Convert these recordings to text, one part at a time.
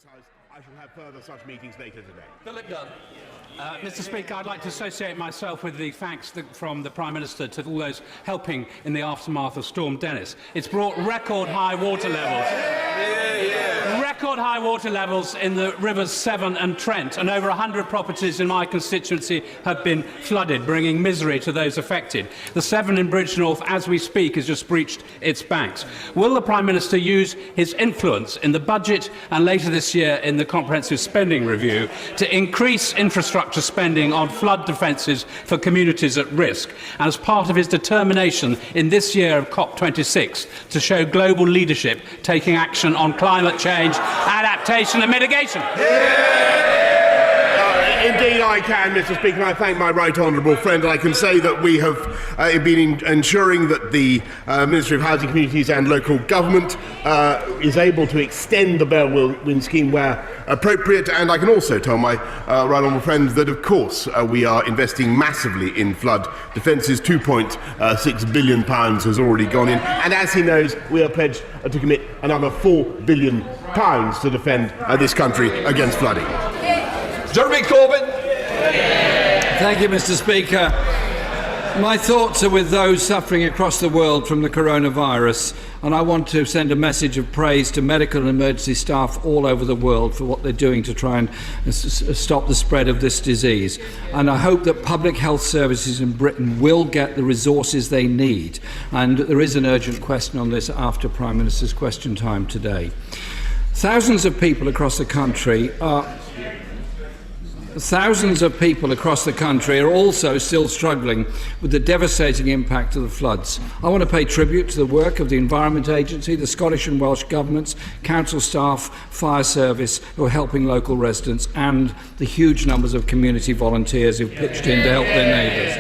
this House. I shall have further such meetings later today. Philip Dunn. Mr. Speaker, I'd like to associate myself with the thanks from the Prime Minister to all those helping in the aftermath of Storm Dennis. It's brought record high water levels. Record high water levels in the rivers Severn and Trent, and over 100 properties in my constituency have been flooded, bringing misery to those affected. The Severn in Bridgnorth, as we speak, has just breached its banks. Will the Prime Minister use his influence in the budget and later this year in the Comprehensive Spending Review to increase infrastructure spending on flood defences for communities at risk, and as part of his determination in this year of COP26 to show global leadership taking action on climate change, adaptation and mitigation? Indeed I can, Mr. Speaker, and I thank my right honourable friend. I can say that we have been ensuring that the Ministry of Housing, Communities and Local Government is able to extend the Bellwin scheme where appropriate, and I can also tell my right honourable friend that, of course, we are investing massively in flood defences. £2.6 billion has already gone in, and as he knows, we are pledged to commit another £4 billion to defend this country against flooding. Jeremy Corbyn. Thank you, Mr. Speaker. My thoughts are with those suffering across the world from the coronavirus, and I want to send a message of praise to medical and emergency staff all over the world for what they're doing to try and stop the spread of this disease. And I hope that public health services in Britain will get the resources they need. And there is an urgent question on this after Prime Minister's question time today. Thousands of people across the country are also still struggling with the devastating impact of the floods. I want to pay tribute to the work of the Environment Agency, the Scottish and Welsh governments, council staff, fire service who are helping local residents, and the huge numbers of community volunteers who have pitched in to help their neighbours.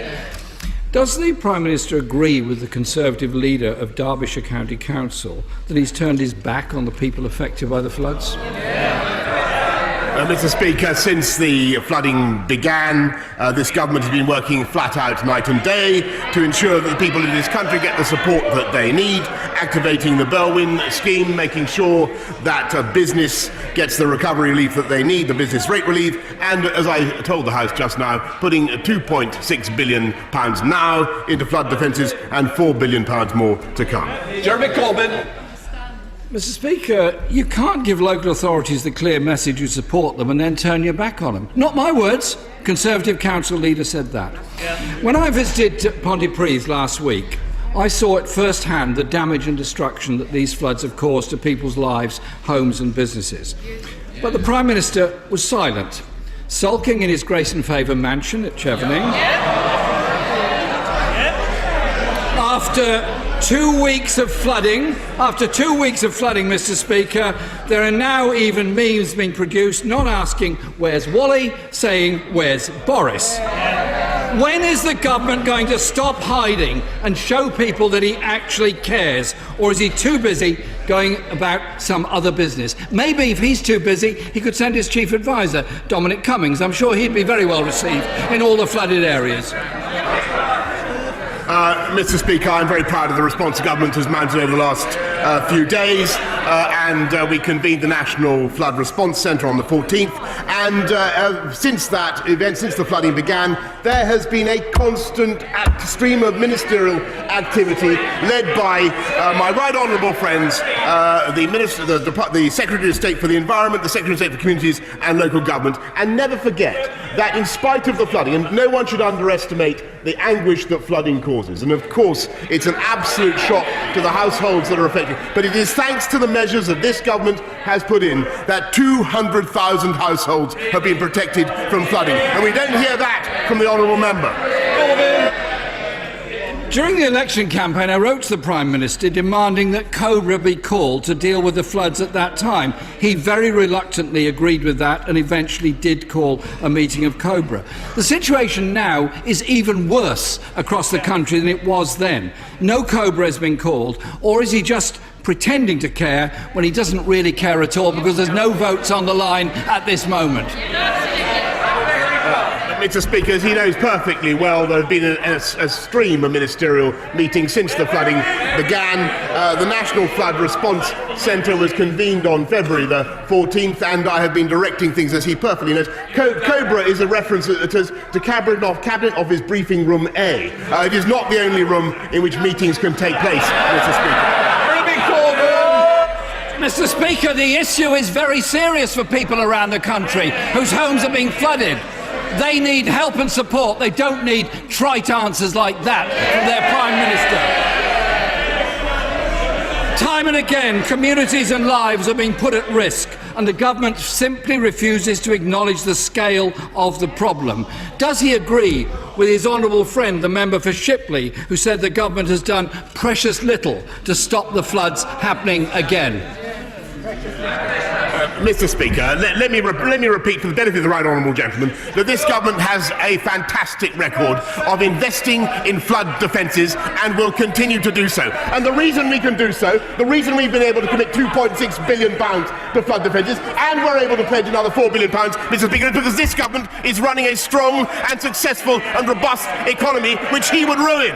Does the Prime Minister agree with the Conservative leader of Derbyshire County Council that he's turned his back on the people affected by the floods? Mr. Speaker, since the flooding began, this government has been working flat out night and day to ensure that the people in this country get the support that they need, activating the Bellwin scheme, making sure that business gets the recovery relief that they need, the business rate relief, and, as I told the House just now, putting £2.6 billion now into flood defences and £4 billion more to come. Jeremy Corbyn. Mr. Speaker, you can't give local authorities the clear message you support them and then turn your back on them. Not my words. Conservative council leader said that. When I visited Pontypridd last week, I saw at first hand the damage and destruction that these floods have caused to people's lives, homes and businesses. But the Prime Minister was silent, sulking in his Grace and Favour mansion at Chevening. After 2 weeks of flooding, Mr. Speaker, there are now even memes being produced not asking where's Wally, saying where's Boris. When is the government going to stop hiding and show people that he actually cares, or is he too busy going about some other business? Maybe if he's too busy, he could send his chief advisor, Dominic Cummings. I'm sure he'd be very well received in all the flooded areas. Mr. Speaker, I'm very proud of the response the government has mounted over the last few days, and we convened the National Flood Response Centre on the 14th, and since that event, since the flooding began, there has been a constant stream of ministerial activity led by my right honourable friends, the Secretary of State for the Environment, the Secretary of State for Communities and Local Government, and never forget that in spite of the flooding, and no one should underestimate the anguish that flooding causes, and of course it's an absolute shock to the households that are affected, but it is thanks to the measures that this government has put in that 200,000 households have been protected from flooding, and we don't hear that from the honourable member. During the election campaign, I wrote to the Prime Minister demanding that Cobra be called to deal with the floods at that time. He very reluctantly agreed with that and eventually did call a meeting of Cobra. The situation now is even worse across the country than it was then. No Cobra has been called, or is he just pretending to care when he doesn't really care at all because there's no votes on the line at this moment? Mr. Speaker, as he knows perfectly well, there have been a stream of ministerial meetings since the flooding began. The National Flood Response Centre was convened on February the 14th, and I have been directing things, as he perfectly knows. Cobra is a reference to Cabinet Office Briefing Room A. It is not the only room in which meetings can take place, Mr. Speaker. Mr. Speaker, the issue is very serious for people around the country whose homes are being flooded. They need help and support. They don't need trite answers like that from their Prime Minister. Time and again, communities and lives are being put at risk, and the government simply refuses to acknowledge the scale of the problem. Does he agree with his honourable friend, the member for Shipley, who said the government has done precious little to stop the floods happening again? Mr. Speaker, let me repeat for the benefit of the right honourable gentleman that this government has a fantastic record of investing in flood defences and will continue to do so. And the reason we can do so, the reason we've been able to commit £2.6 billion to flood defences and we're able to pledge another £4 billion, Mr. Speaker, is because this government is running a strong and successful and robust economy which he would ruin.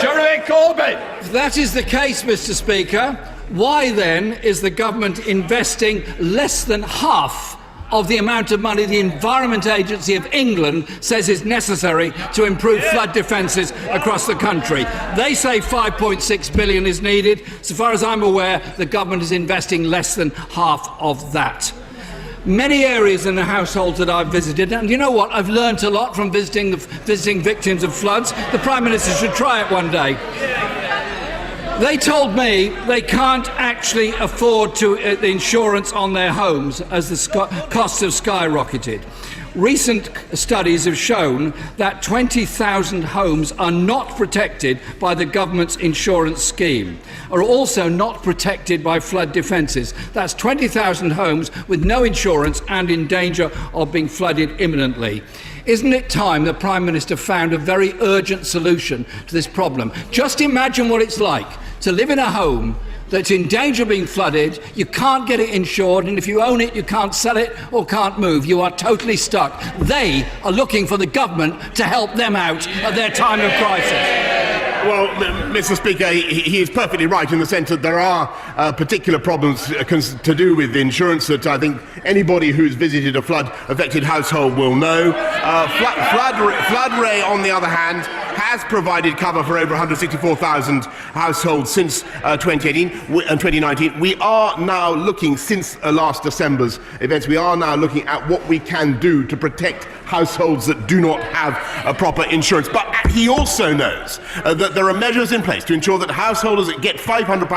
Jeremy Corbyn! If that is the case, Mr. Speaker, why then is the government investing less than half of the amount of money the Environment Agency of England says is necessary to improve flood defences across the country? They say £5.6 billion is needed. So far as I'm aware, the government is investing less than half of that. Many areas in the households that I've visited, and you know what, I've learnt a lot from visiting victims of floods. The Prime Minister should try it one day. They told me they can't actually afford the insurance on their homes as the costs have skyrocketed. Recent studies have shown that 20,000 homes are not protected by the government's insurance scheme, are also not protected by flood defences. That's 20,000 homes with no insurance and in danger of being flooded imminently. Isn't it time the Prime Minister found a very urgent solution to this problem? Just imagine what it's like to live in a home that's in danger of being flooded, you can't get it insured, and if you own it, you can't sell it or can't move. You are totally stuck. They are looking for the government to help them out at their time of crisis. Well, Mr. Speaker, he is perfectly right in the sense that there are particular problems to do with the insurance that I think anybody who's visited a flood-affected household will know. Flood-Ray, on the other hand, has provided cover for over 164,000 households since 2018 and 2019. We are now looking, since last December's events, we are now looking at what we can do to protect households that do not have a proper insurance. But he also knows that there are measures in place to ensure that householders that get £500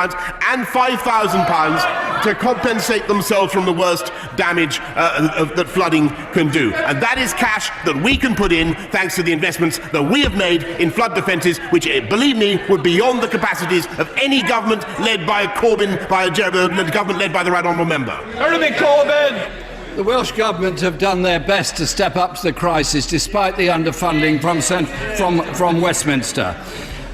and £5,000 to compensate themselves from the worst damage that flooding can do. And that is cash that we can put in thanks to the investments that we have made in flood defences, which, believe me, would be beyond the capacities of any government led by Corbyn, the government led by the right honourable member. Jeremy Corbyn! The Welsh Government have done their best to step up to the crisis despite the underfunding from Westminster.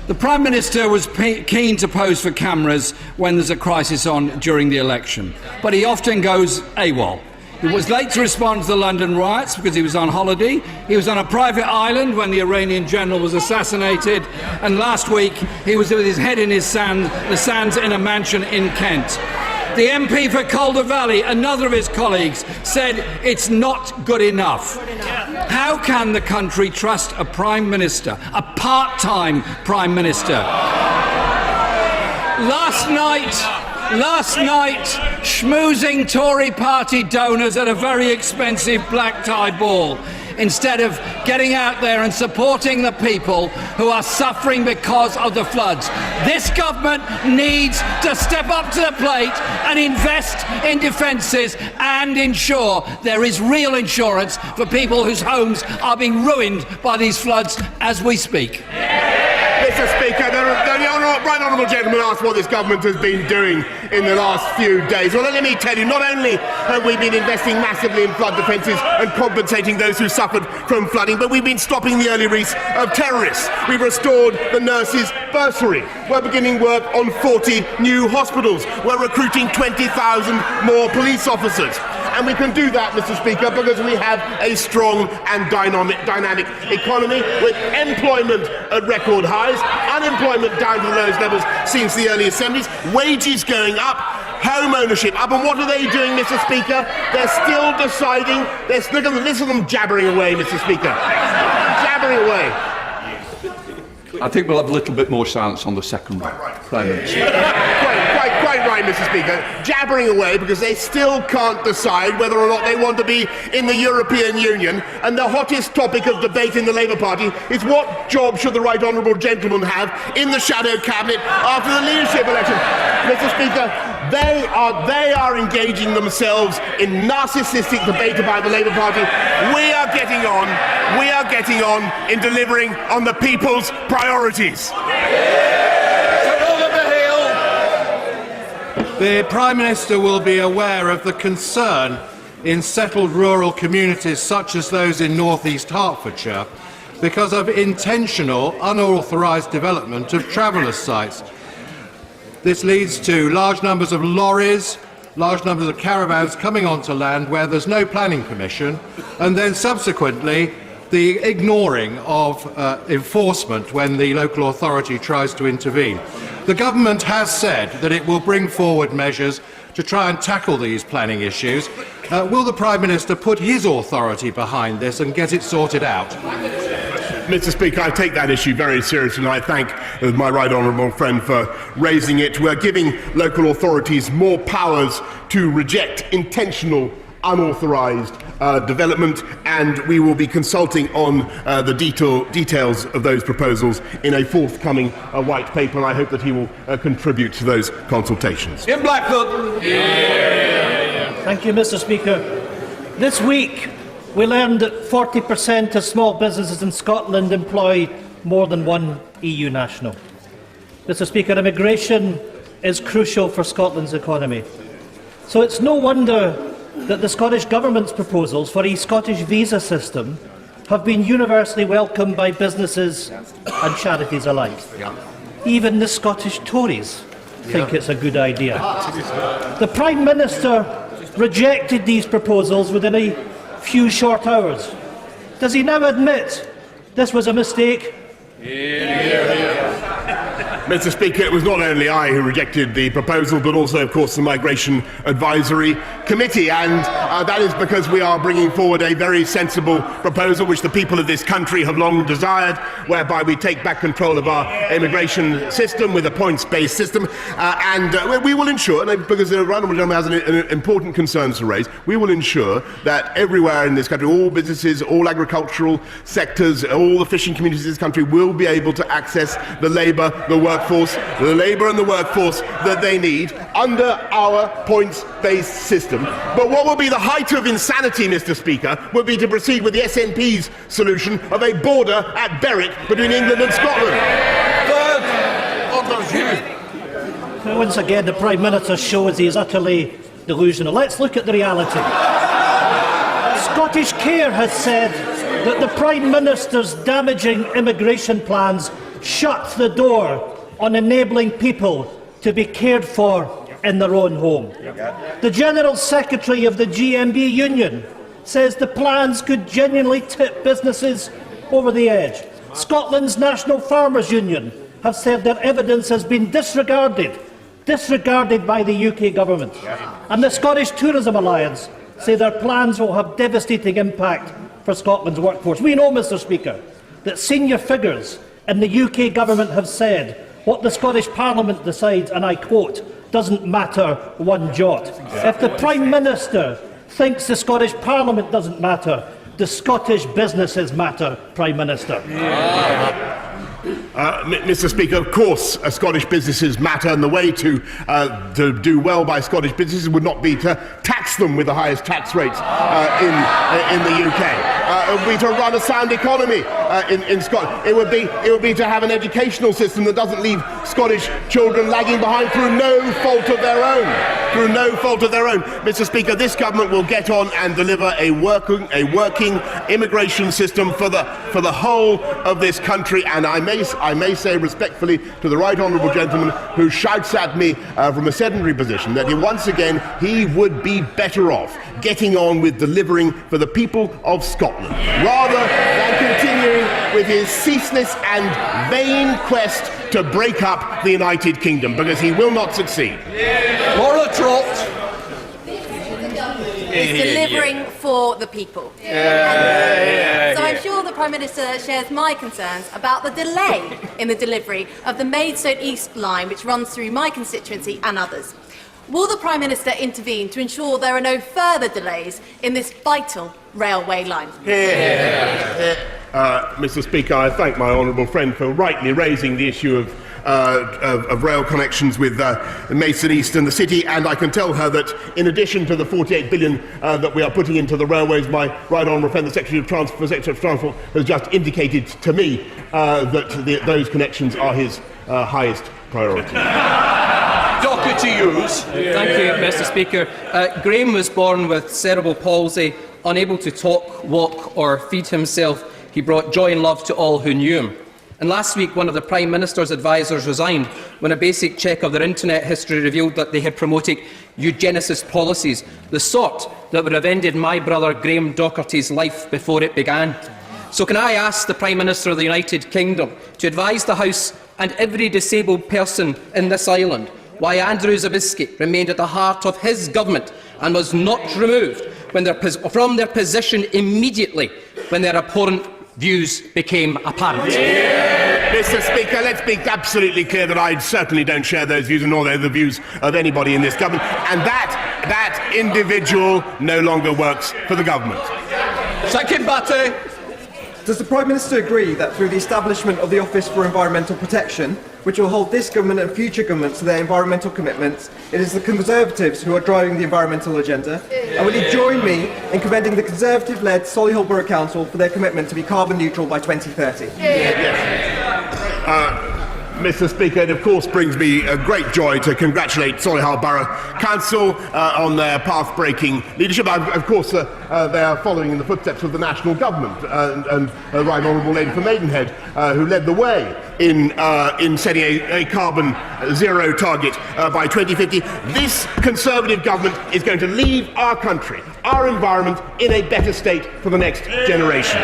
The Prime Minister was keen to pose for cameras when there's a crisis on during the election, but he often goes AWOL. He was late to respond to the London riots because he was on holiday. He was on a private island when the Iranian general was assassinated. And last week, he was with his head in the sands in a mansion in Kent. The MP for Calder Valley, another of his colleagues, said it's not good enough. How can the country trust a Prime Minister, a part-time Prime Minister? Last night, schmoozing Tory party donors at a very expensive black-tie ball, instead of getting out there and supporting the people who are suffering because of the floods. This government needs to step up to the plate and invest in defences and ensure there is real insurance for people whose homes are being ruined by these floods as we speak. Mr. Speaker, right honourable gentleman asked what this government has been doing in the last few days. Well, let me tell you, not only have we been investing massively in flood defences and compensating those who suffered from flooding, but we've been stopping the early release of terrorists. We've restored the nurses' bursary. We're beginning work on 40 new hospitals. We're recruiting 20,000 more police officers. And we can do that, Mr. Speaker, because we have a strong and dynamic economy with employment at record highs, unemployment down to the lowest levels since the early 70s, wages going up, home ownership up. And what are they doing, Mr. Speaker? They're still deciding. Listen to them jabbering away, Mr. Speaker. Jabbering away. I think we'll have a little bit more silence on the second round. Prime Minister. Quite right, Mr. Speaker. Jabbering away because they still can't decide whether or not they want to be in the European Union. And the hottest topic of debate in the Labour Party is what job should the right honourable gentleman have in the shadow cabinet after the leadership election. Mr. Speaker, they are engaging themselves in narcissistic debate about the Labour Party. We are getting on in delivering on the people's priorities. The Prime Minister will be aware of the concern in settled rural communities such as those in North East Hertfordshire because of intentional, unauthorised development of travellers' sites. This leads to large numbers of lorries, large numbers of caravans coming onto land where there's no planning permission, and then subsequently the ignoring of enforcement when the local authority tries to intervene. The government has said that it will bring forward measures to try and tackle these planning issues. Will the Prime Minister put his authority behind this and get it sorted out? Mr. Speaker, I take that issue very seriously, and I thank my right honourable friend for raising it. We're giving local authorities more powers to reject intentional, unauthorised development, and we will be consulting on the details of those proposals in a forthcoming white paper, and I hope that he will contribute to those consultations. In Blackfoot. Thank you, Mr. Speaker. This week, we learned that 40% of small businesses in Scotland employ more than one EU national. Mr. Speaker, immigration is crucial for Scotland's economy. So it's no wonder that the Scottish Government's proposals for a Scottish visa system have been universally welcomed by businesses and charities alike. Even the Scottish Tories think it's a good idea. The Prime Minister rejected these proposals within a few short hours. Does he now admit this was a mistake? Mr. Speaker, it was not only I who rejected the proposal, but also, of course, the Migration Advisory Committee, and that is because we are bringing forward a very sensible proposal which the people of this country have long desired, whereby we take back control of our immigration system with a points-based system, and we will ensure, and because the honourable gentleman has an important concern to raise, we will ensure that everywhere in this country, all businesses, all agricultural sectors, all the fishing communities in this country will be able to access the labour and the workforce that they need under our points-based system. But what will be the height of insanity, Mr. Speaker, would be to proceed with the SNP's solution of a border at Berwick between England and Scotland. Once again, the Prime Minister shows he is utterly delusional. Let's look at the reality. Scottish Care has said that the Prime Minister's damaging immigration plans shut the door on enabling people to be cared for in their own home. The General Secretary of the GMB Union says the plans could genuinely tip businesses over the edge. Scotland's National Farmers Union have said their evidence has been disregarded by the UK Government. And the Scottish Tourism Alliance say their plans will have devastating impact for Scotland's workforce. We know, Mr. Speaker, that senior figures in the UK Government have said what the Scottish Parliament decides, and I quote, doesn't matter one jot. If the Prime Minister thinks the Scottish Parliament doesn't matter, the Scottish businesses matter, Prime Minister. Mr. Speaker, of course, Scottish businesses matter, and the way to do well by Scottish businesses would not be to tax tax them with the highest tax rates in the UK. It would be to run a sound economy in Scotland. It would be to have an educational system that doesn't leave Scottish children lagging behind through no fault of their own. Mr. Speaker, this government will get on and deliver a working immigration system for the whole of this country. And I may say respectfully to the right honourable gentleman who shouts at me from a sedentary position that once again he would be better off getting on with delivering for the people of Scotland rather than continuing with his ceaseless and vain quest to break up the United Kingdom, because he will not succeed. Laura Trott. Is delivering for the people. So I'm sure the Prime Minister shares my concerns about the delay in the delivery of the Maidstone East line, which runs through my constituency and others. Will the Prime Minister intervene to ensure there are no further delays in this vital railway line? Mr. Speaker, I thank my honourable friend for rightly raising the issue of rail connections with Maidstone East and the City, and I can tell her that in addition to the 48 billion that we are putting into the railways, my right honourable friend, the Secretary of Transport, has just indicated to me that those connections are his highest priority. Doherty Hughes. Thank you, Mr. Speaker. Graham was born with cerebral palsy, unable to talk, walk or feed himself. He brought joy and love to all who knew him. And last week, one of the Prime Minister's advisers resigned when a basic check of their internet history revealed that they had promoted eugenicist policies, the sort that would have ended my brother Graham Doherty's life before it began. So can I ask the Prime Minister of the United Kingdom to advise the House and every disabled person in this island why Andrew Zabiskie remained at the heart of his government and was not removed from their position immediately when their abhorrent views became apparent? Mr. Speaker, let's be absolutely clear that I certainly don't share those views, nor are the views of anybody in this government, and that individual no longer works for the government. Second Batty. Does the Prime Minister agree that through the establishment of the Office for Environmental Protection, which will hold this government and future governments to their environmental commitments, it is the Conservatives who are driving the environmental agenda? And will he join me in commending the Conservative-led Solihull Borough Council for their commitment to be carbon neutral by 2030? Mr. Speaker, it of course brings me a great joy to congratulate Solihull Borough Council on their path-breaking leadership. Of course, they are following in the footsteps of the national government and Right Honourable Lady for Maidenhead, who led the way in setting a carbon zero target by 2050. This Conservative government is going to leave our country, our environment, in a better state for the next generation.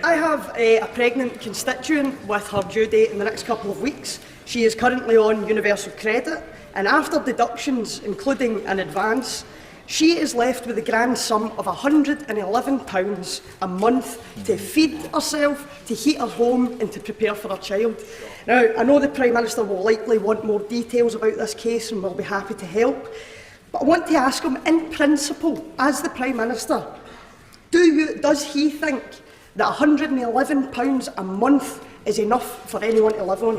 I have a pregnant constituent with her due date in the next couple of weeks. She is currently on universal credit, and after deductions, including an advance, she is left with a grand sum of £111 a month to feed herself, to heat her home and to prepare for her child. Now, I know the Prime Minister will likely want more details about this case and will be happy to help, but I want to ask him, in principle, as the Prime Minister, does he think that £111 a month is enough for anyone to live on?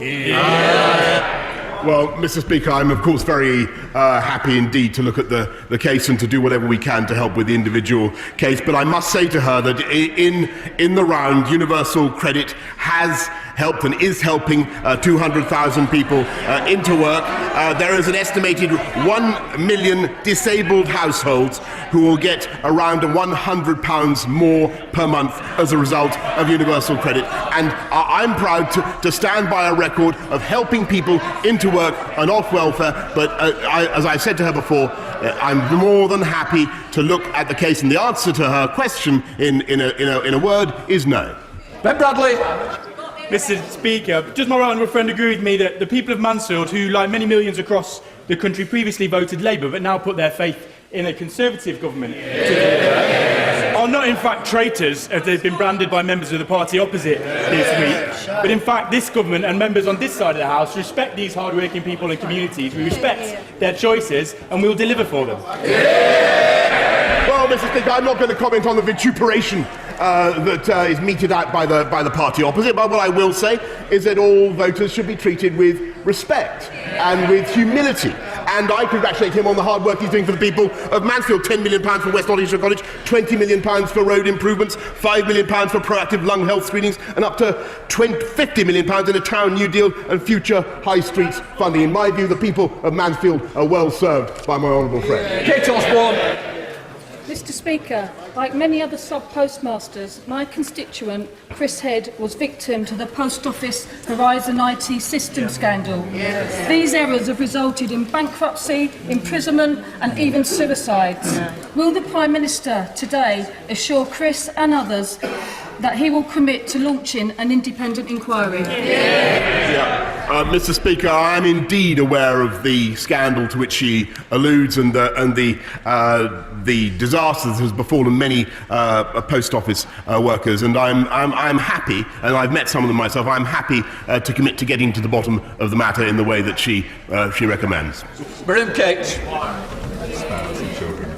Well, Mr. Speaker, I'm of course very happy indeed to look at the case and to do whatever we can to help with the individual case. But I must say to her that in the round, universal credit has helped and is helping 200,000 people into work. There is an estimated 1 million disabled households who will get around £100 more per month as a result of universal credit. And I'm proud to stand by a record of helping people into work and off welfare, but as I said to her before, I'm more than happy to look at the case, and the answer to her question in a word is no. Ben Bradley. Mr. Speaker, does my right honourable friend agree with me that the people of Mansfield, who, like many millions across the country, previously voted Labour but now put their faith in a Conservative government, are not in fact traitors, as they've been branded by members of the party opposite this week, but in fact this government and members on this side of the House respect these hard-working people and communities, we respect their choices and we will deliver for them? Well, Mr. Speaker, I'm not going to comment on the vituperation that is meted out by the party opposite, but what I will say is that all voters should be treated with respect and with humility and I congratulate him on the hard work he's doing for the people of Mansfield. £10 million for West Oxfordshire College, £20 million for road improvements, £5 million for proactive lung health screenings, and up to £50 million in a town new deal and future high streets funding. In my view, the people of Mansfield are well served by my honourable friend. Kate Osborne. Mr Speaker, like many other sub-postmasters, my constituent, Chris Head, was victim to the Post Office Horizon IT system scandal. These errors have resulted in bankruptcy, imprisonment and even suicides. Will the Prime Minister today assure Chris and others that he will commit to launching an independent inquiry? Mr Speaker, I am indeed aware of the scandal to which she alludes and the disaster that has befallen many post office workers, and I'm happy, and I've met some of them myself, I'm happy to commit to getting to the bottom of the matter in the way that she recommends. Brilliant, Kate.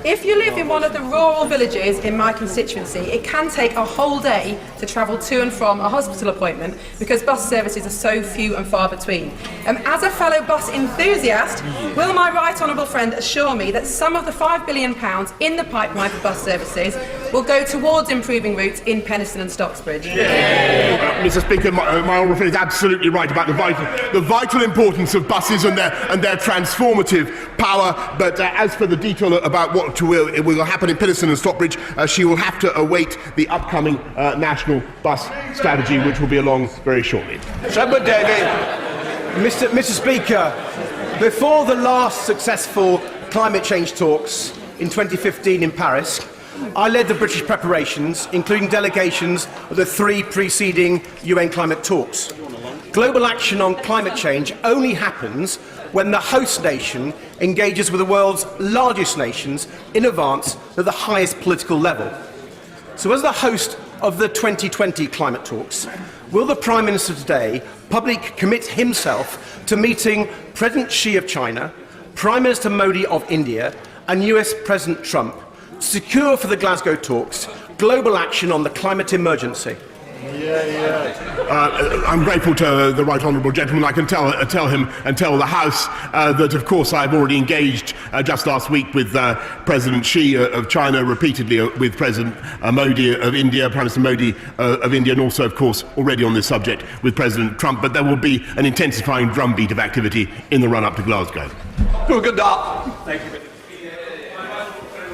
If you live in one of the rural villages in my constituency, it can take a whole day to travel to and from a hospital appointment because bus services are so few and far between. As a fellow bus enthusiast, will my right honourable friend assure me that some of the £5 billion in the pipeline for bus services will go towards improving routes in Penistone and Stocksbridge? Mr Speaker, my honourable friend is absolutely right about the vital importance of buses and their transformative power, but as for the detail about what will happen in Penistone and Stockbridge, she will have to await the upcoming national bus strategy, which will be along very shortly. David. Mr Speaker, before the last successful climate change talks in 2015 in Paris, I led the British preparations, including delegations of the 3 preceding UN climate talks. Global action on climate change only happens when the host nation engages with the world's largest nations in advance at the highest political level. So as the host of the 2020 climate talks, will the Prime Minister today publicly commit himself to meeting President Xi of China, Prime Minister Modi of India and US President Trump to secure for the Glasgow talks global action on the climate emergency? I'm grateful to the right honourable gentleman. I can tell him and tell the House that, of course, I've already engaged just last week with President Xi of China, repeatedly with President Modi of India, Prime Minister Modi of India, and also, of course, already on this subject with President Trump. But there will be an intensifying drumbeat of activity in the run-up to Glasgow. Good luck. Thank you.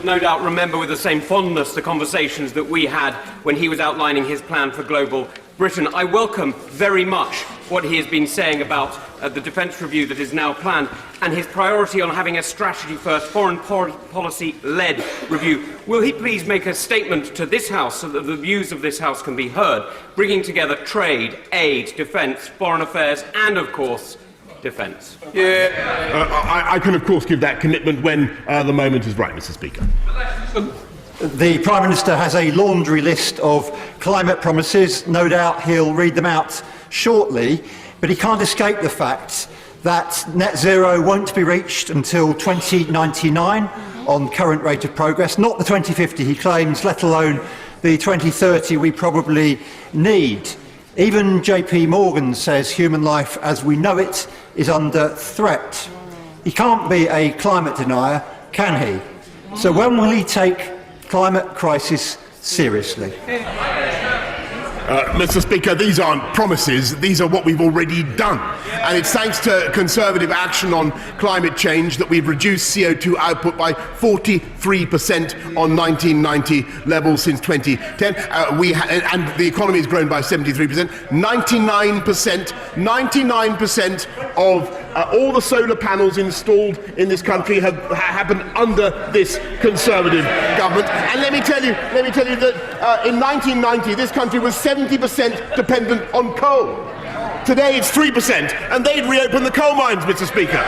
No doubt remember with the same fondness the conversations that we had when he was outlining his plan for global Britain. I welcome very much what he has been saying about the defence review that is now planned and his priority on having a strategy-first, foreign policy-led review. Will he please make a statement to this House so that the views of this House can be heard, bringing together trade, aid, defence, foreign affairs and, of course, defence? I can, of course, give that commitment when the moment is right, Mr Speaker. The Prime Minister has a laundry list of climate promises. No doubt he'll read them out shortly, but he can't escape the fact that net zero won't be reached until 2099 on current rate of progress, not the 2050 he claims, let alone the 2030 we probably need. Even JP Morgan says human life as we know it is under threat. He can't be a climate denier, can he? So when will he take climate crisis seriously? Mr Speaker, these aren't promises, these are what we've already done. And it's thanks to Conservative action on climate change that we've reduced CO2 output by 43% on 1990 levels since 2010. And the economy has grown by 73%. 99% of all the solar panels installed in this country have happened under this Conservative government. And let me tell you that in 1990 this country was 70% dependent on coal. Today it's 3%, and they'd reopen the coal mines, Mr Speaker.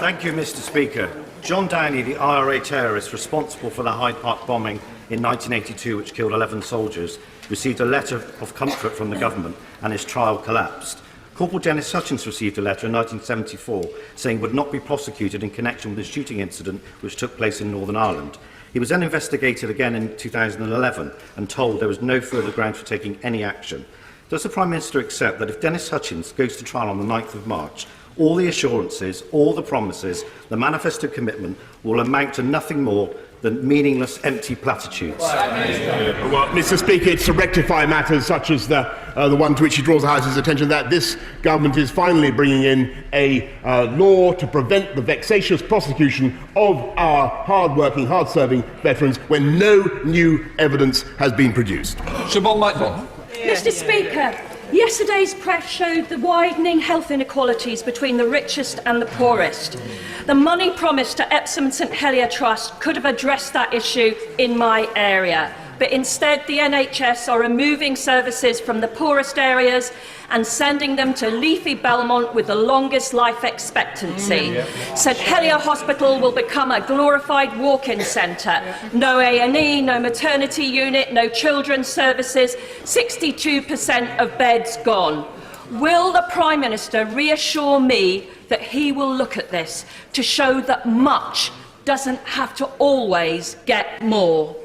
Thank you, Mr Speaker. John Downey, the IRA terrorist responsible for the Hyde Park bombing in 1982, which killed 11 soldiers, received a letter of comfort from the government and his trial collapsed. Corporal Dennis Hutchins received a letter in 1974 saying he would not be prosecuted in connection with the shooting incident which took place in Northern Ireland. He was then investigated again in 2011 and told there was no further ground for taking any action. Does the Prime Minister accept that if Dennis Hutchins goes to trial on the 9th of March, all the assurances, all the promises, the manifesto commitment will amount to nothing more than meaningless, empty platitudes. Well, Mr. Speaker, it's to rectify matters such as the one to which he draws the House's attention, that this government is finally bringing in a law to prevent the vexatious prosecution of our hard-working, hard-serving veterans when no new evidence has been produced. Siobhan Lightfoot. Mr. Speaker, yesterday's press showed the widening health inequalities between the richest and the poorest. The money promised to Epsom St Helier Trust could have addressed that issue in my area, but instead the NHS are removing services from the poorest areas and sending them to leafy Belmont with the longest life expectancy. St Helier Hospital will become a glorified walk-in centre. No A&E, no maternity unit, no children's services, 62% of beds gone. Will the Prime Minister reassure me that he will look at this to show that much doesn't have to always get more?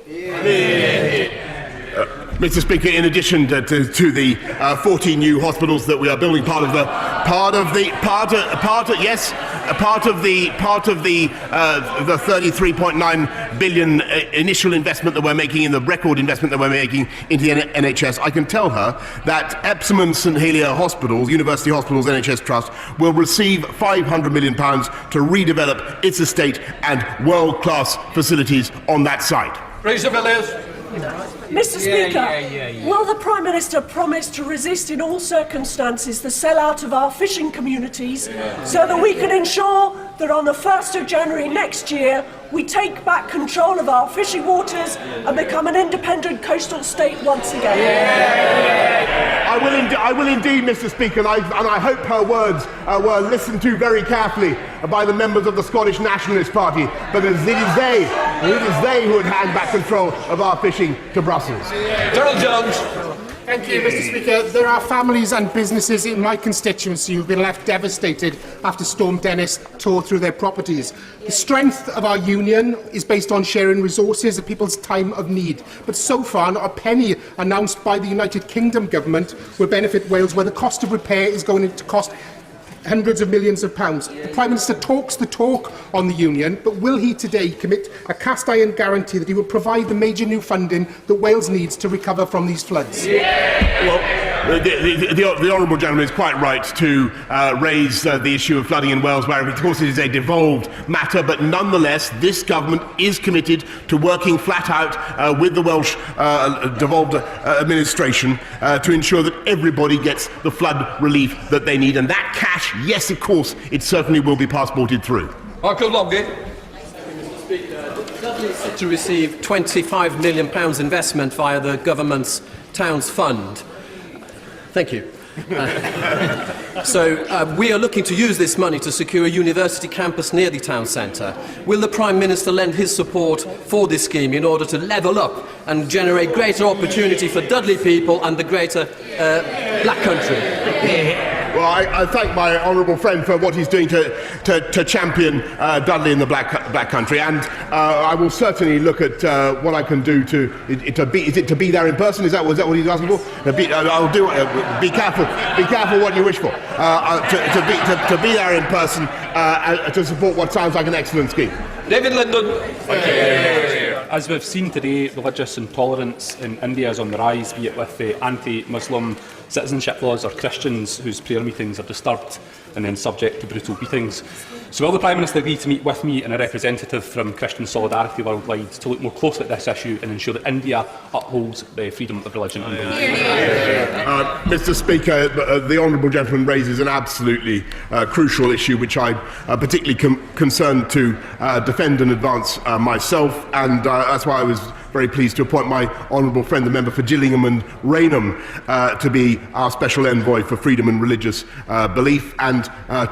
Mr. Speaker, in addition to the 14 new hospitals that we are building, part of the 33.9 billion initial investment that we're making, in the record investment that we're making into the NHS, I can tell her that Epsom and St Helier Hospitals, University Hospitals NHS Trust, will receive £500 million to redevelop its estate and world-class facilities on that site. Rachel Villiers. Mr. Speaker, will the Prime Minister promise to resist in all circumstances the sellout of our fishing communities so that we can ensure that on the 1st of January next year we take back control of our fishing waters and become an independent coastal state once again? I will indeed, Mr. Speaker, and I hope her words were listened to very carefully by the members of the Scottish Nationalist Party, because it is they who would hand back control of our fishing to Brussels. Gerald Jones. Thank you, Mr. Speaker. There are families and businesses in my constituency who've been left devastated after Storm Dennis tore through their properties. The strength of our union is based on sharing resources at people's time of need. But so far, not a penny announced by the United Kingdom government will benefit Wales, where the cost of repair is going to cost hundreds of millions of pounds. The Prime Minister talks the talk on the union, but will he today commit a cast-iron guarantee that he will provide the major new funding that Wales needs to recover from these floods? Well, the honourable gentleman is quite right to raise the issue of flooding in Wales, where of course it is a devolved matter, but nonetheless this government is committed to working flat out with the Welsh devolved administration to ensure that everybody gets the flood relief that they need, and that cash, yes, of course, it certainly will be passported through. Michael Longgate. Dudley is to receive £25 million investment via the government's Towns Fund. Thank you. So we are looking to use this money to secure a university campus near the town centre. Will the Prime Minister lend his support for this scheme in order to level up and generate greater opportunity for Dudley people and the greater Black Country? Well, I thank my honourable friend for what he's doing to champion Dudley in the Black Country, and I will certainly look at what I can do to be there in person. Is that what he's asking for? I'll do. Be careful what you wish for. To be there in person to support what sounds like an excellent scheme. David Linden. As we've seen today, religious intolerance in India is on the rise, be it with the anti-Muslim citizenship laws or Christians whose prayer meetings are disturbed and then subject to brutal beatings. So will the Prime Minister agree to meet with me and a representative from Christian Solidarity Worldwide to look more closely at this issue and ensure that India upholds the freedom of religion and belief? Mr. Speaker, the honourable gentleman raises an absolutely crucial issue which I'm particularly concerned to defend and advance myself, and that's why I was very pleased to appoint my honourable friend, the member for Gillingham and Rainham, to be our special envoy for freedom and religious belief, and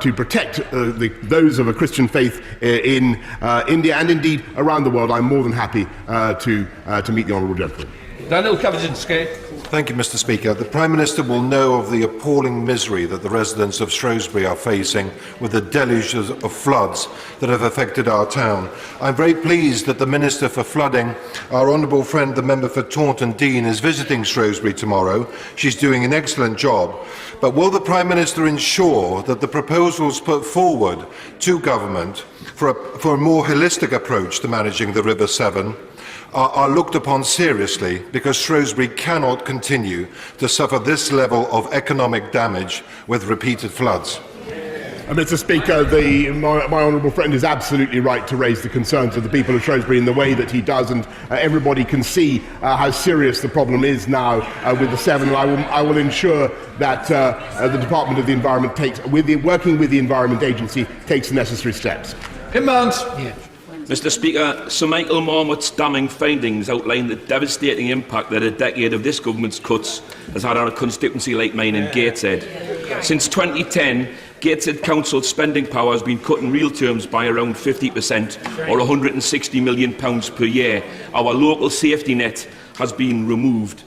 to protect those of a Christian faith in India and indeed around the world. I'm more than happy to meet the honourable gentleman. Daniel Kaczynski. Thank you, Mr. Speaker. The Prime Minister will know of the appalling misery that the residents of Shrewsbury are facing with the deluge of floods that have affected our town. I'm very pleased that the Minister for Flooding, our honourable friend, the member for Taunton Deane, is visiting Shrewsbury tomorrow. She's doing an excellent job. But will the Prime Minister ensure that the proposals put forward to government for a more holistic approach to managing the River Severn are looked upon seriously, because Shrewsbury cannot continue to suffer this level of economic damage with repeated floods? Mr. Speaker, my honourable friend is absolutely right to raise the concerns of the people of Shrewsbury in the way that he does, and everybody can see how serious the problem is now with the Severn. I will ensure that the Department of the Environment working with the Environment Agency, takes the necessary steps. Mr. Speaker, Sir Michael Marmot's damning findings outline the devastating impact that a decade of this government's cuts has had on a constituency like mine in Gateshead. Since 2010, Gateshead Council's spending power has been cut in real terms by around 50%, or £160 million per year. Our local safety net has been removed.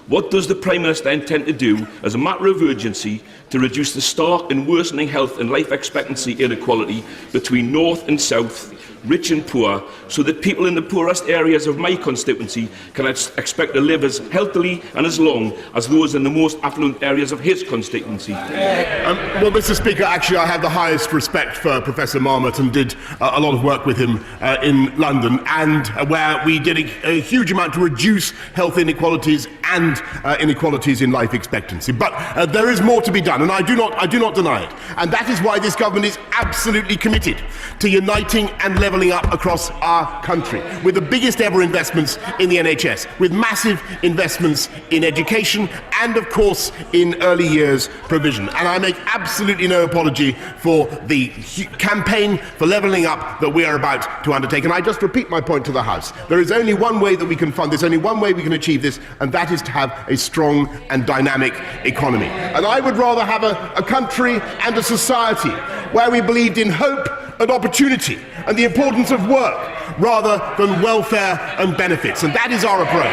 What does the Prime Minister intend to do as a matter of urgency to reduce the stark and worsening health and life expectancy inequality between North and South, rich and poor, so that people in the poorest areas of my constituency can expect to live as healthily and as long as those in the most affluent areas of his constituency? Well, Mr. Speaker, actually I have the highest respect for Professor Marmot and did a lot of work with him in London, and where we did a huge amount to reduce health inequalities and inequalities in life expectancy. But there is more to be done, and I do not deny it. And that is why this government is absolutely committed to uniting and levelling up across our country, with the biggest ever investments in the NHS, with massive investments in education and, of course, in early years provision. And I make absolutely no apology for the campaign for levelling up that we are about to undertake. And I just repeat my point to the House. There is only one way that we can fund this, only one way we can achieve this, and that is to have a strong and dynamic economy. And I would rather have a country and a society where we believed in hope and opportunity and the importance of work rather than welfare and benefits. And that is our approach.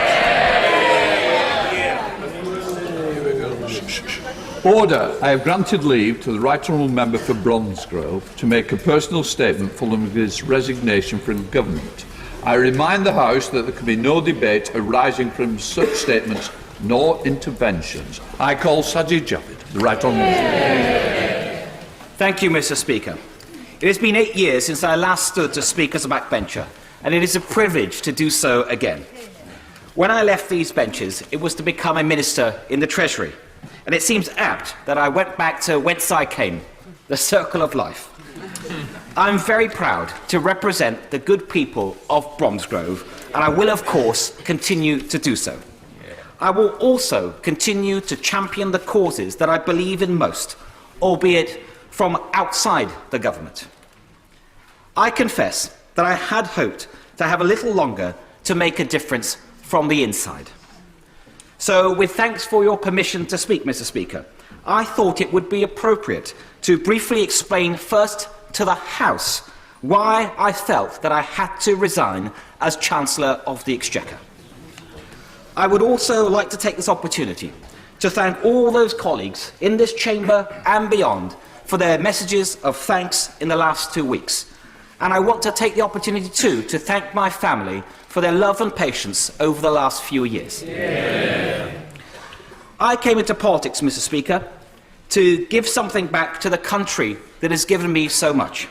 Order. I have granted leave to the Right Honourable Member for Bromsgrove to make a personal statement following his resignation from government. I remind the House that there can be no debate arising from such statements nor interventions. I call Sajid Javid, the Right Honourable. Thank you, Mr. Speaker. It has been 8 years since I last stood to speak as a backbencher, and it is a privilege to do so again. When I left these benches, it was to become a minister in the Treasury, and it seems apt that I went back to whence I came, the circle of life. I'm very proud to represent the good people of Bromsgrove, and I will, of course, continue to do so. I will also continue to champion the causes that I believe in most, albeit from outside the government. I confess that I had hoped to have a little longer to make a difference from the inside. So, with thanks for your permission to speak, Mr. Speaker, I thought it would be appropriate to briefly explain first to the House why I felt that I had to resign as Chancellor of the Exchequer. I would also like to take this opportunity to thank all those colleagues in this chamber and beyond for their messages of thanks in the last 2 weeks. And I want to take the opportunity too to thank my family for their love and patience over the last few years. Yeah. I came into politics, Mr. Speaker, to give something back to the country that has given me so much.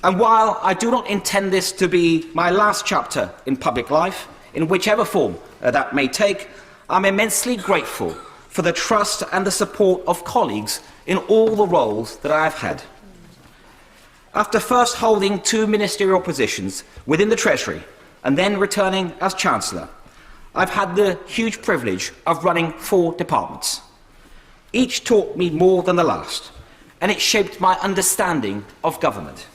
And while I do not intend this to be my last chapter in public life, in whichever form that may take, I'm immensely grateful for the trust and the support of colleagues in all the roles that I have had. After first holding 2 ministerial positions within the Treasury and then returning as Chancellor, I've had the huge privilege of running 4 departments. Each taught me more than the last, and it shaped my understanding of government.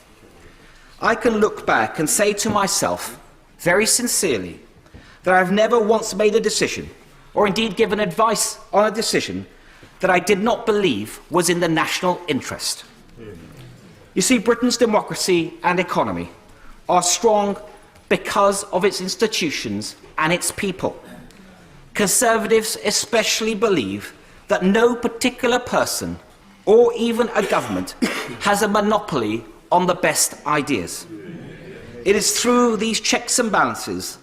I can look back and say to myself, very sincerely, that I've never once made a decision, or indeed given advice on a decision, that I did not believe was in the national interest. You see, Britain's democracy and economy are strong because of its institutions and its people. Conservatives especially believe that no particular person or even a government has a monopoly on the best ideas. It is through these checks and balances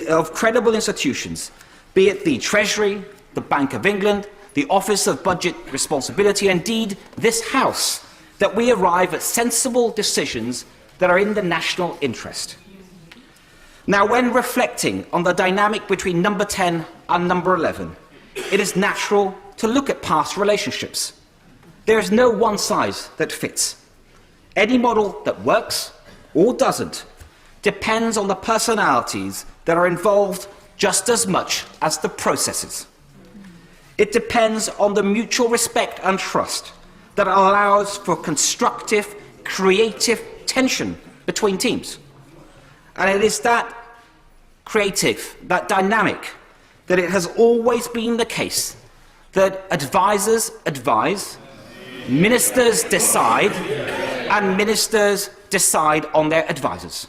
of credible institutions, be it the Treasury, the Bank of England, the Office of Budget Responsibility, indeed this House, that we arrive at sensible decisions that are in the national interest. Now, when reflecting on the dynamic between number 10 and number 11, it is natural to look at past relationships. There is no one size that fits. Any model that works or doesn't depends on the personalities that are involved just as much as the processes. It depends on the mutual respect and trust that allows for constructive, creative tension between teams. And it is that creative, that dynamic, that it has always been the case that advisors advise, ministers decide, and ministers decide on their advisors.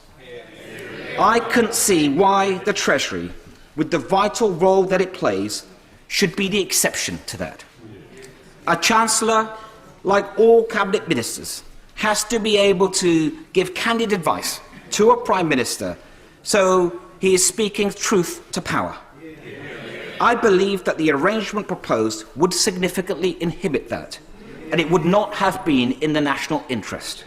I couldn't see why the Treasury, with the vital role that it plays, should be the exception to that. A Chancellor, like all Cabinet Ministers, has to be able to give candid advice to a Prime Minister so he is speaking truth to power. I believe that the arrangement proposed would significantly inhibit that, and it would not have been in the national interest.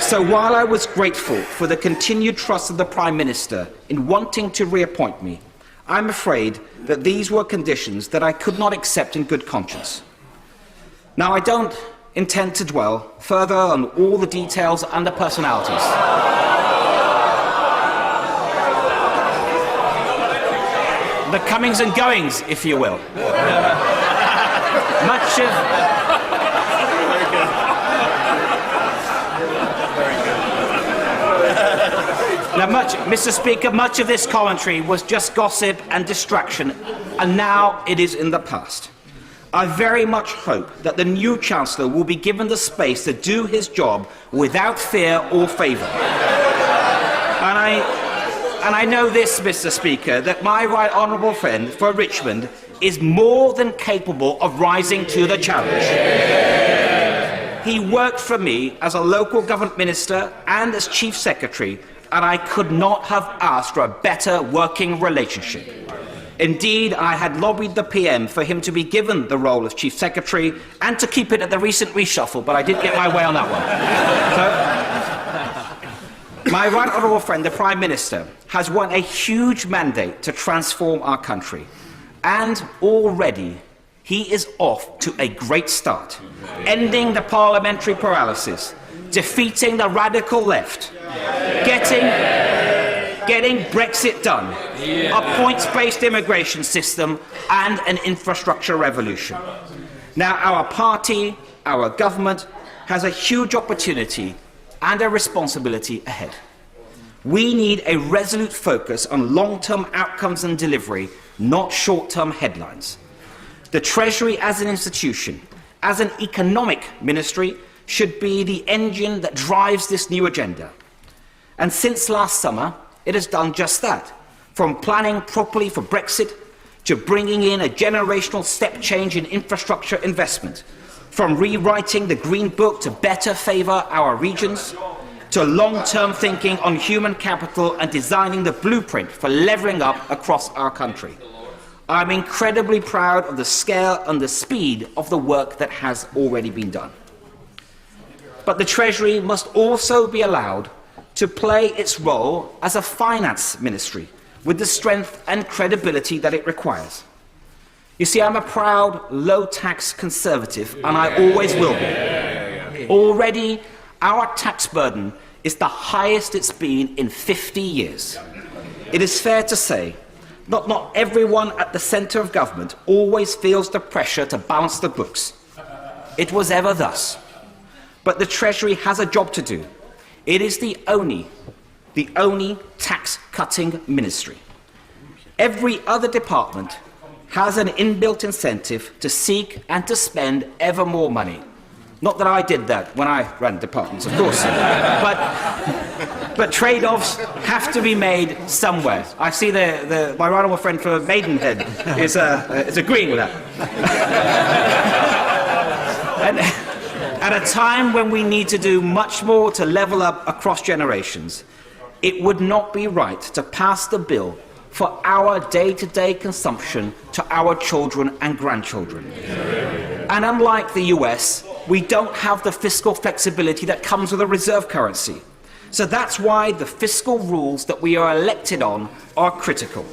So while I was grateful for the continued trust of the Prime Minister in wanting to reappoint me, I'm afraid that these were conditions that I could not accept in good conscience. Now, I don't intend to dwell further on all the details and the personalities. The comings and goings, if you will. Mr. Speaker, much of this commentary was just gossip and distraction, and now it is in the past. I very much hope that the new Chancellor will be given the space to do his job without fear or favour. And I know this, Mr. Speaker, that my right honourable friend for Richmond is more than capable of rising to the challenge. He worked for me as a local government minister and as Chief Secretary, and I could not have asked for a better working relationship. Indeed, I had lobbied the PM for him to be given the role of Chief Secretary and to keep it at the recent reshuffle, but I did get my way on that one. My right honourable friend, the Prime Minister, has won a huge mandate to transform our country, and already he is off to a great start, ending the parliamentary paralysis, defeating the radical left, getting Brexit done, a points-based immigration system, and an infrastructure revolution. Now, our party, our government, has a huge opportunity and a responsibility ahead. We need a resolute focus on long-term outcomes and delivery, not short-term headlines. The Treasury as an institution, as an economic ministry, should be the engine that drives this new agenda. And since last summer, it has done just that, from planning properly for Brexit to bringing in a generational step change in infrastructure investment, from rewriting the Green Book to better favour our regions, to long-term thinking on human capital and designing the blueprint for levelling up across our country. I'm incredibly proud of the scale and the speed of the work that has already been done. But the Treasury must also be allowed to play its role as a finance ministry with the strength and credibility that it requires. You see, I'm a proud, low-tax Conservative, and I always will be. Already, our tax burden is the highest it's been in 50 years. It is fair to say that not everyone at the centre of government always feels the pressure to balance the books. It was ever thus. But the Treasury has a job to do. It is the only tax-cutting ministry. Every other department has an inbuilt incentive to seek and to spend ever more money. Not that I did that when I ran departments, of course. But But trade-offs have to be made somewhere. I see my right honourable friend for Maidenhead is agreeing with that. And at a time when we need to do much more to level up across generations, it would not be right to pass the bill for our day-to-day consumption to our children and grandchildren. And unlike the US, we don't have the fiscal flexibility that comes with a reserve currency. So that's why the fiscal rules that we are elected on are critical.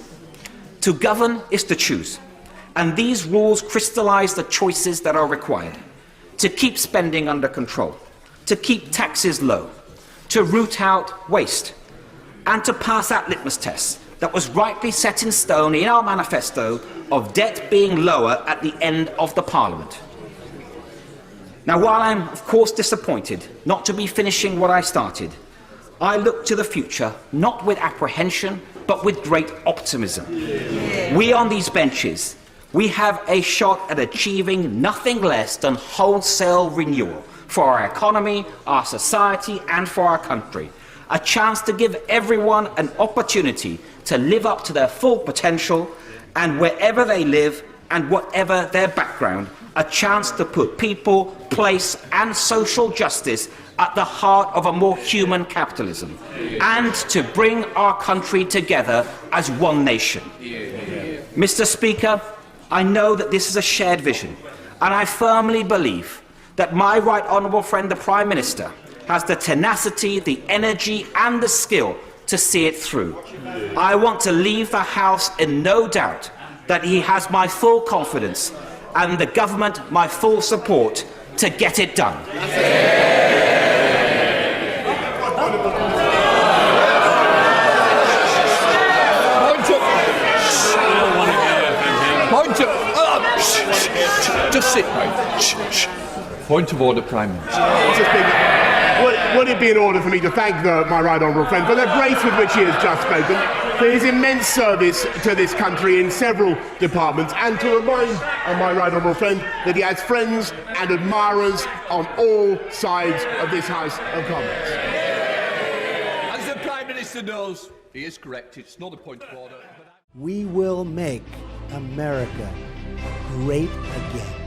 To govern is to choose, and these rules crystallise the choices that are required. To keep spending under control, to keep taxes low, to root out waste, and to pass that litmus test that was rightly set in stone in our manifesto of debt being lower at the end of the Parliament. Now, while I'm of course disappointed not to be finishing what I started, I look to the future not with apprehension but with great optimism. We on these benches, we have a shot at achieving nothing less than wholesale renewal for our economy, our society and for our country. A chance to give everyone an opportunity to live up to their full potential, and wherever they live and whatever their background, a chance to put people, place and social justice at the heart of a more human capitalism, and to bring our country together as one nation. Mr. Speaker, I know that this is a shared vision, and I firmly believe that my right honourable friend, the Prime Minister, has the tenacity, the energy and the skill to see it through. I want to leave the House in no doubt that he has my full confidence and the government my full support to get it done. Just sit down. Point of order, Prime Minister. Mr. Speaker, would it be in order for me to thank my right honourable friend for the grace with which he has just spoken, for his immense service to this country in several departments, and to remind my right honourable friend that he has friends and admirers on all sides of this House of Commons. As the Prime Minister knows, he is correct. It's not a point of order. We will make America great again.